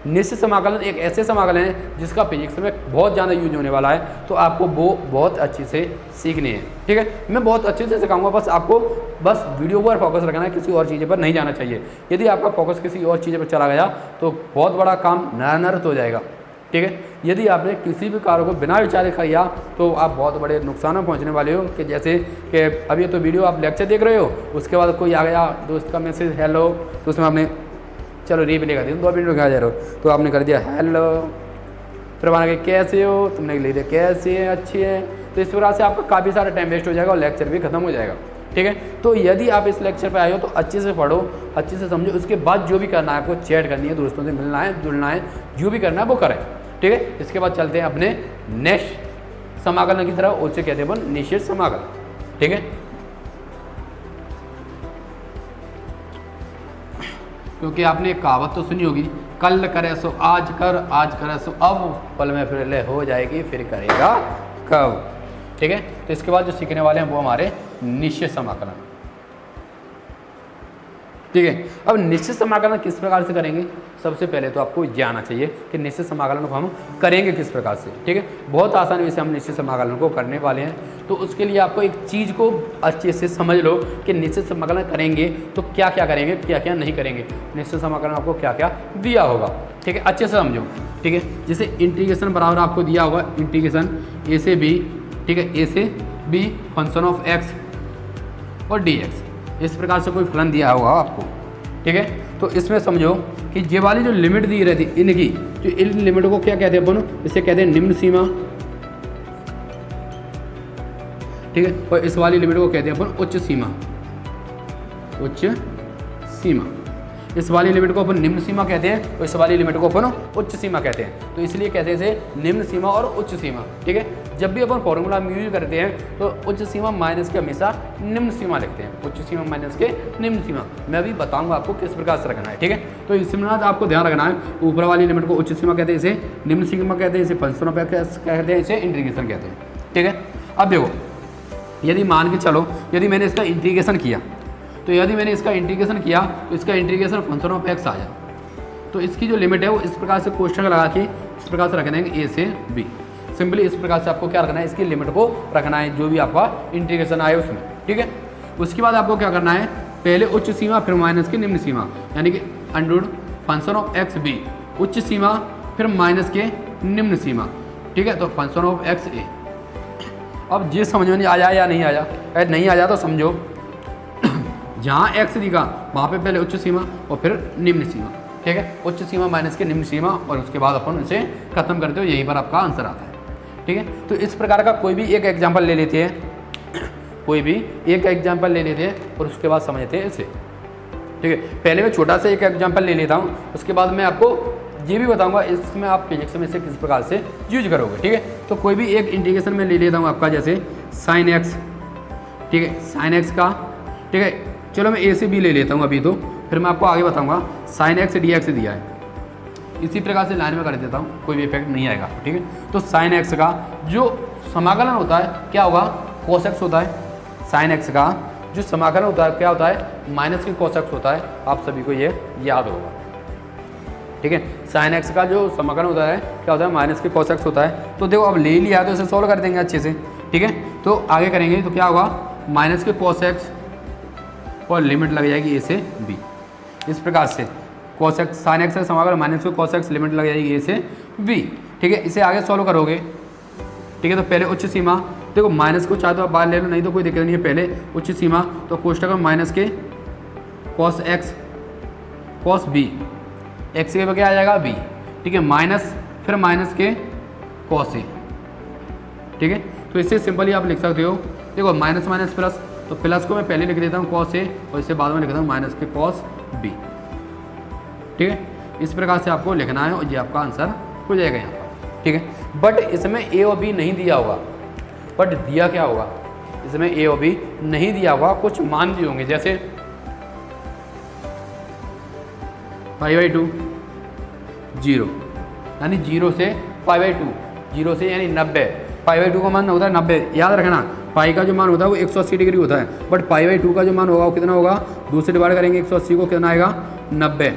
[SPEAKER 1] निश्चित समाकलन एक ऐसे समाकलन है जिसका फिजिक्स में बहुत ज़्यादा यूज होने वाला है, तो आपको वो बहुत अच्छे से सीखने हैं, ठीक है। मैं बहुत अच्छे से सिखाऊंगा, बस आपको बस वीडियो पर फोकस रखना है, किसी और चीज़ पर नहीं जाना चाहिए। यदि आपका फोकस किसी और चीज़ पर चला गया तो बहुत बड़ा काम नरत हो जाएगा, ठीक है। यदि आपने किसी भी कार्य को बिना विचारे किया तो आप बहुत बड़े नुकसान में पहुंचने वाले हो। कि जैसे कि अभी तो वीडियो आप लेक्चर देख रहे हो, उसके बाद कोई आ गया दोस्त का मैसेज हेलो, तो उसमें आपने चलो रीप्ले कर दिया, 2 मिनट में कहा जा रहे हो तो आपने कर दिया हेलो, फिर बना के कैसे हो, तुमने लिख दिया कैसे हैं, अच्छे हैं। तो इस प्रकार से आपका काफ़ी सारा टाइम वेस्ट हो जाएगा और लेक्चर भी खत्म हो जाएगा, ठीक है। तो यदि आप इस लेक्चर पे आए हो तो अच्छे से पढ़ो, अच्छे से समझो, उसके बाद जो भी करना है आपको चैट करनी है, दोस्तों से मिलना है, जुड़ना है, जो भी करना है वो करें, ठीक है। इसके बाद चलते हैं अपने नेक्स्ट समाकलन की तरफ, उससे कहते हैं अपन निश्चित समाकलन, ठीक है। क्योंकि आपने एक कहावत तो सुनी होगी, कल करे सो आज कर, आज करे सो अब, पल में फिर ले हो जाएगी फिर करेगा कब, ठीक है। तो इसके बाद जो सीखने वाले हैं वो हमारे निश्चित समाकलन, ठीक है। अब निश्चित समाकलन किस प्रकार से करेंगे, सबसे पहले तो आपको जानना चाहिए कि निश्चित समाकलन को हम करेंगे किस प्रकार से, ठीक है। बहुत आसानी से हम निश्चित समाकलन को करने वाले हैं। तो उसके लिए आपको एक चीज़ को अच्छे से समझ लो कि निश्चित समाकलन करेंगे तो क्या क्या करेंगे, क्या क्या नहीं करेंगे। निश्चित समाकलन आपको क्या क्या दिया होगा, ठीक है, अच्छे से समझो, ठीक है। जैसे इंटीग्रेशन बराबर आपको दिया होगा इंटीग्रेशन a से b, ठीक है, a से b फंक्शन ऑफ x और dx, इस प्रकार से कोई फलन दिया होगा आपको, ठीक है। तो इसमें समझो कि ये वाली जो लिमिट दी रहती इनकी, जो इन लिमिट को क्या कहते हैं अपन, इसे कहते हैं निम्न सीमा, ठीक है। और इस वाली लिमिट को कहते हैं अपन उच्च सीमा, उच्च सीमा। इस वाली लिमिट को अपन निम्न सीमा कहते हैं और इस वाली लिमिट को अपन उच्च सीमा कहते हैं। तो इसलिए कहते हैं इसे निम्न सीमा और उच्च सीमा, ठीक है। जब भी अपन फॉर्मूला यूज करते हैं तो उच्च सीमा माइनस के हमेशा निम्न सीमा लिखते हैं, उच्च सीमा माइनस के निम्न सीमा। मैं अभी बताऊंगा आपको किस प्रकार से रखना है, ठीक है। तो इसमें आपको ध्यान रखना है, ऊपर वाली लिमिट को उच्च सीमा कहते हैं, इसे निम्न सीमा कहते हैं, इसे फंक्शन ऑफ एक्स कहते हैं, इसे इंटीग्रेशन कहते हैं, ठीक है। अब देखो यदि मान के चलो यदि मैंने इसका इंटीग्रेशन किया, तो यदि मैंने इसका इंटीग्रेशन किया तो इसका इंटीग्रेशन फंक्शन ऑफ एक्स आ जाए, तो इसकी जो लिमिट है वो इस प्रकार से क्वेश्चन लगा के इस प्रकार से रखना है ए से बी। सिंपली इस प्रकार से आपको क्या रखना है, इसकी लिमिट को रखना है जो भी आपका इंटीग्रेशन आए उसमें, ठीक है। उसके बाद आपको क्या करना है, पहले उच्च सीमा फिर माइनस की निम्न सीमा, यानी कि under function of x b, उच्च सीमा फिर माइनस के निम्न सीमा, ठीक है। तो फंक्शन ऑफ एक्स ए। अब ये समझ में नहीं आया या नहीं आया, अगर नहीं आया तो समझो जहाँ एक्स दिखा वहाँ पे पहले उच्च सीमा और फिर निम्न सीमा, ठीक है। उच्च सीमा माइनस के निम्न सीमा और उसके बाद अपन इसे खत्म करते हो, यहीं पर आपका आंसर आता है, ठीक है। तो इस प्रकार का कोई भी एक एग्जाम्पल ले लेते हैं, कोई भी एक एग्जाम्पल ले लेते हैं और उसके बाद समझते हैं इसे, ठीक है। पहले मैं छोटा सा एक एग्जाम्पल ले लेता हूँ, उसके बाद मैं आपको ये भी बताऊंगा इसमें आप फिजिक्स में इसे किस प्रकार से यूज करोगे, ठीक है। तो कोई भी एक इंटीग्रेशन में ले लेता हूँ आपका, जैसे साइन एक्स, ठीक है, साइन एक्स का, ठीक है। चलो मैं ए से बी ले लेता हूँ अभी, तो फिर मैं आपको आगे बताऊँगा साइन एक्स डी एक्स दिया है, इसी प्रकार से लाइन में कर देता हूँ, कोई भी इफेक्ट नहीं आएगा, ठीक है। तो साइन एक्स का जो समाकलन होता है क्या होगा, कोस एक्स होता है। साइन एक्स का जो समाकलन होता है क्या होता है, माइनस की कोस एक्स होता है, आप सभी को ये याद होगा, ठीक है। साइन एक्स का जो समाकलन होता है क्या होता है, माइनस के कोस एक्स होता है। तो देखो अब ले लिया तो इसे सॉल्व कर देंगे अच्छे से, ठीक है। तो आगे करेंगे तो क्या होगा, माइनस के कोस एक्स और लिमिट लग जाएगी ए से बी, इस प्रकार से कोस एक्स साइन एक्स का समाकलन माइनस के कोस एक्स लिमिट लग जाएगी ए से बी, ठीक है। इसे आगे सॉल्व करोगे, ठीक है। तो पहले उच्च सीमा, देखो माइनस को चाहे तो आप बाहर ले लो, नहीं तो कोई दिक्कत नहीं है। पहले उच्च सीमा तो कोष्टक में माइनस के cos x cos b, x के क्या आ जाएगा बी, ठीक है, माइनस फिर माइनस के कॉस ए, ठीक है। तो इससे सिंपली आप लिख सकते हो, देखो माइनस माइनस प्लस, तो प्लस को मैं पहले लिख देता हूँ कॉस ए और इससे बाद में लिख देता हूँ माइनस के कॉस बी, ठीक है। इस प्रकार से आपको लिखना है और ये आपका आंसर हो जाएगा यहाँ पर, ठीक है। बट इसमें ए और बी नहीं दिया होगा, बट दिया क्या होगा, इसमें ए और बी नहीं दिया होगा, कुछ मान दिए होंगे, जैसे π/2 0, यानी 0 से π/2, 0 से यानी 90, π/2 का मान होता है 90, याद रखना। पाई का जो मान होता है वो 180 डिग्री होता है, बट π/2 का जो मान होगा वो कितना होगा, 2 से डिवाइड करेंगे 180 को, कितना आएगा 90,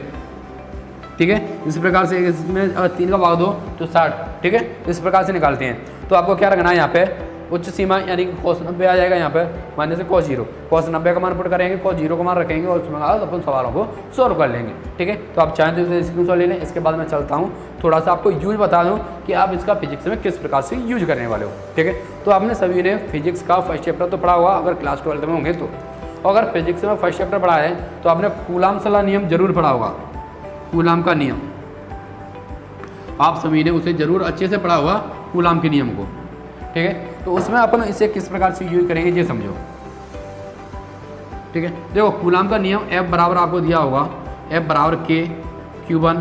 [SPEAKER 1] ठीक है। इस प्रकार से इसमें अगर 3 का भाग दो तो 60, ठीक है। इस प्रकार से निकालते हैं। तो आपको क्या रखना है यहाँ पे, उच्च सीमा यानी कि cos 90 आ जाएगा यहाँ पे, माइनस से cos 0, cos 90 का मान पुट करेंगे, cos 0 का मान रखेंगे और उसमें अपन सवालों को सॉल्व कर लेंगे, ठीक है। तो आप चाहें तो इसे स्क्रीनशॉट ले लें। इसके बाद मैं चलता हूँ, थोड़ा सा आपको यूज बता दूँ कि आप इसका फिजिक्स में किस प्रकार से यूज करने वाले हो, ठीक है। तो आपने सभी ने फिजिक्स का फर्स्ट चैप्टर तो पढ़ा होगा अगर क्लास 12 में होंगे तो, और अगर फिजिक्स में फर्स्ट चैप्टर पढ़ा है तो आपने कूलाम ला नियम जरूर पढ़ा होगा, कूलाम का नियम आप सभी ने उसे जरूर अच्छे से पढ़ा होगा, कूलाम के नियम को, ठीक है। तो उसमें अपन इसे किस प्रकार से यूज करेंगे ये समझो, ठीक है। देखो कूलाम का नियम F बराबर आपको दिया होगा, F बराबर K Q1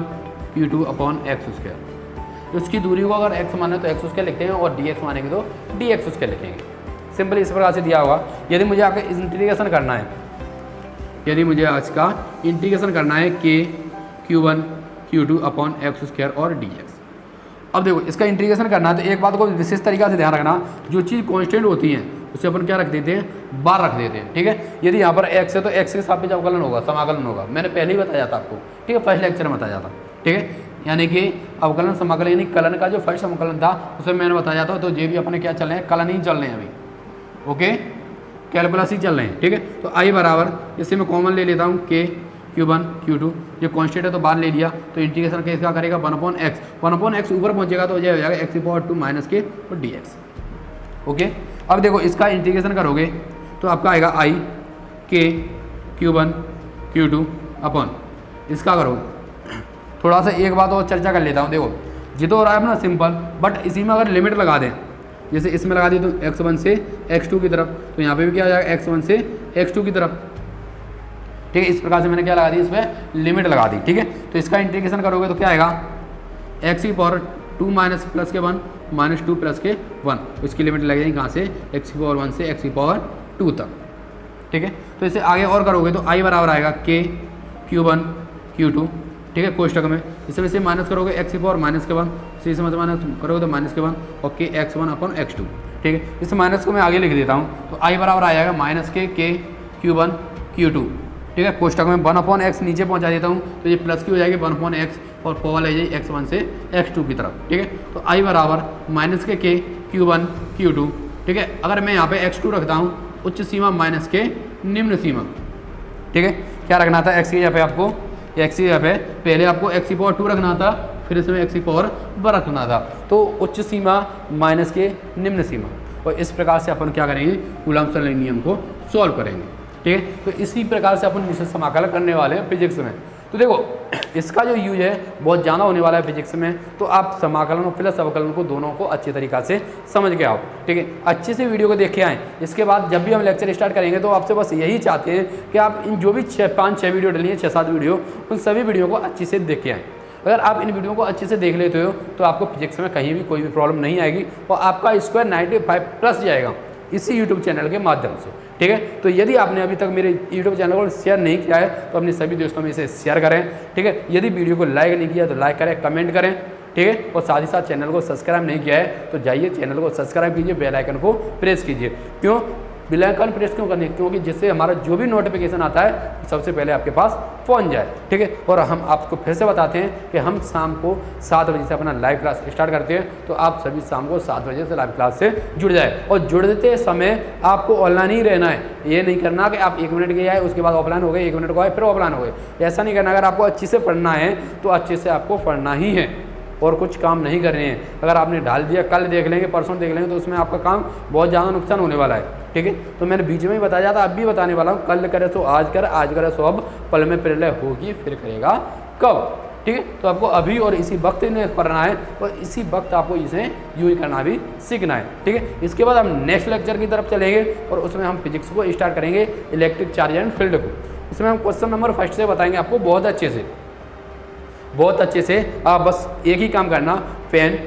[SPEAKER 1] Q2 upon x square. उसकी दूरी को अगर x माने तो एक्स स्क्वायर लिखते हैं और dx मानेंगे तो dx स्क्वायर लिखेंगे। सिंपल इस प्रकार से दिया होगा। यदि मुझे आपका इंटीग्रेशन करना है, यदि मुझे आज का इंटीग्रेशन करना है K Q1 Q2 upon x square और dx। अब देखो इसका इंटीग्रेशन करना है तो एक बात को विशेष तरीका से ध्यान रखना, जो चीज़ कांस्टेंट होती है उसे अपन क्या रख देते हैं, बार रख देते हैं, ठीक है। यदि यहाँ पर x है तो x के सापेक्ष अवकलन होगा, समाकलन होगा, मैंने पहले ही बताया था आपको, ठीक है, फर्स्ट लेक्चर में बताया था, ठीक है। यानी कि अवकलन समाकलन यानी कलन का जो फर्स्ट अवकलन था उसे मैंने बताया था। तो ये भी अपने क्या चल रहे हैं, कलन ही चल रहे हैं अभी, ओके, कैलकुलस ही चल रहे हैं, ठीक है। तो आई बराबर, इससे मैं कॉमन ले लेता हूँ K Q1 Q2, ये कॉन्स्टेंट है तो बाहर ले लिया, तो इंटीग्रेशन का इसका करेगा 1/x ऊपर पहुंचेगा तो हो जाएगा x⁴ माइनस के और dx, ओके। अब देखो इसका इंटीग्रेशन करोगे तो आपका आएगा I K Q1 Q2 upon, इसका करो थोड़ा सा एक बात और चर्चा कर लेता हूँ। देखो ये तो हो रहा है अपना सिंपल, बट इसी में अगर लिमिट लगा दें, जैसे इसमें लगा दी तो x1 से x2 की तरफ, तो यहाँ पे भी क्या हो जाएगा x1 से x2 की तरफ, ठीक है। इस प्रकार से मैंने क्या लगा दी, इसमें लिमिट लगा दी, ठीक है। तो इसका इंटीग्रेशन करोगे तो क्या आएगा, x⁴2 माइनस प्लस के 1 माइनस 2 प्लस के 1, इसकी लिमिट लगेगी कहाँ से, x⁴1 से x⁴2 तक, ठीक है। तो इसे आगे और करोगे तो I बराबर आएगा K Q1 Q2, ठीक है, कोष्टक में। इसमें से माइनस करोगे x⁴ माइनस के 1, इसी से माइनस करोगे तो माइनस के 1 और K x1 अपॉन x2, ठीक है। इस माइनस को मैं आगे लिख देता हूँ, तो आई बराबर आ जाएगा माइनस के Q1 Q2, ठीक है। कोष्टक में 1/x नीचे पहुँचा देता हूँ, तो ये प्लस की हो जाएगी 1/x और पावर ले जाएगी x1 से x2 की तरफ, ठीक है। तो आई बराबर माइनस के Q1 Q2, ठीक है। अगर मैं यहाँ पे x2 रखता हूँ उच्च सीमा माइनस के निम्न सीमा, ठीक है। क्या रखना था x की जगह पे आपको, x की जगह पे पहले आपको x⁴ रखना था, फिर इसमें x⁴ रखना था। तो उच्च सीमा माइनस के निम्न सीमा, और इस प्रकार से अपन क्या करेंगे, कूलम्ब नियम को सॉल्व करेंगे, ठीक है। तो इसी प्रकार से अपन निश्चित समाकलन करने वाले हैं फिजिक्स में। तो देखो इसका जो यूज है बहुत ज़्यादा होने वाला है फिजिक्स में, तो आप समाकलन और प्लस अवकलन को दोनों को अच्छे तरीक़ा से समझ के आओ, ठीक है। अच्छे से वीडियो को देख के आएँ। इसके बाद जब भी हम लेक्चर स्टार्ट करेंगे तो आपसे बस यही चाहते हैं कि आप इन जो भी 5-6 वीडियो डली है, 6-7 वीडियो, उन सभी वीडियो को अच्छे से देख के आएँ। अगर आप इन वीडियो को अच्छे से देख लेते हो तो आपको फिजिक्स में कहीं भी कोई भी प्रॉब्लम नहीं आएगी और आपका स्कोर 95+ जाएगा इसी यूट्यूब चैनल के माध्यम से, ठीक है। तो यदि आपने अभी तक मेरे यूट्यूब चैनल को शेयर नहीं किया है तो अपने सभी दोस्तों में इसे शेयर करें, ठीक है। यदि वीडियो को लाइक नहीं किया तो लाइक करें, कमेंट करें, ठीक है। और साथ ही साथ चैनल को सब्सक्राइब नहीं किया है तो जाइए चैनल को सब्सक्राइब कीजिए, बेल आइकन को प्रेस कीजिए। क्यों बेल आइकन प्रेस क्यों करनी है, क्योंकि जिससे हमारा जो भी नोटिफिकेशन आता है सबसे पहले आपके पास पहुंच जाए, ठीक है। और हम आपको फिर से बताते हैं कि हम शाम को 7 बजे से अपना लाइव क्लास स्टार्ट करते हैं, तो आप सभी शाम को 7 बजे से लाइव क्लास से जुड़ जाए। और जुड़ते समय आपको ऑनलाइन ही रहना है, ये नहीं करना कि आप 1 मिनट के आए उसके बाद ऑफलाइन हो गए, 1 मिनट को आए फिर ऑफलाइन हो गए, ऐसा नहीं करना। अगर आपको अच्छे से पढ़ना है तो अच्छे से आपको पढ़ना ही है और कुछ काम नहीं कर रहे हैं। अगर आपने डाल दिया कल देख लेंगे परसों देख लेंगे तो उसमें आपका काम बहुत ज़्यादा नुकसान होने वाला है, ठीक है। तो मैंने बीच में ही बताया था, अब भी बताने वाला हूँ, कल करे सो आज कर, आज करे सो अब, पल में प्रलय होगी फिर करेगा कब, ठीक है। तो आपको अभी और इसी वक्त इन्हें पढ़ना है और इसी वक्त आपको इसे यूज करना भी सीखना है, ठीक है। इसके बाद हम नेक्स्ट लेक्चर की तरफ चलेंगे और उसमें हम फिजिक्स को स्टार्ट करेंगे, इलेक्ट्रिक चार्ज एंड फील्ड को। इसमें हम क्वेश्चन नंबर फर्स्ट से बताएंगे आपको बहुत अच्छे से। आप बस एक ही काम करना, पेन,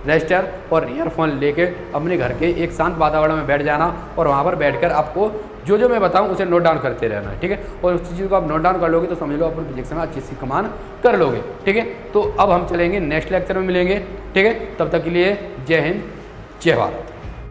[SPEAKER 1] रजिस्टर और ईयरफोन लेके अपने घर के एक शांत वातावरण में बैठ जाना और वहाँ पर बैठकर आपको जो जो मैं बताऊँ उसे नोट डाउन करते रहना है, ठीक है। और उस चीज़ को आप नोट डाउन कर लोगे तो समझ लो अपन फिजिक्स में अच्छी सी कमान कर लोगे, ठीक है। तो अब हम चलेंगे नेक्स्ट लेक्चर में मिलेंगे, ठीक है। तब तक के लिए जय हिंद, जय भारत।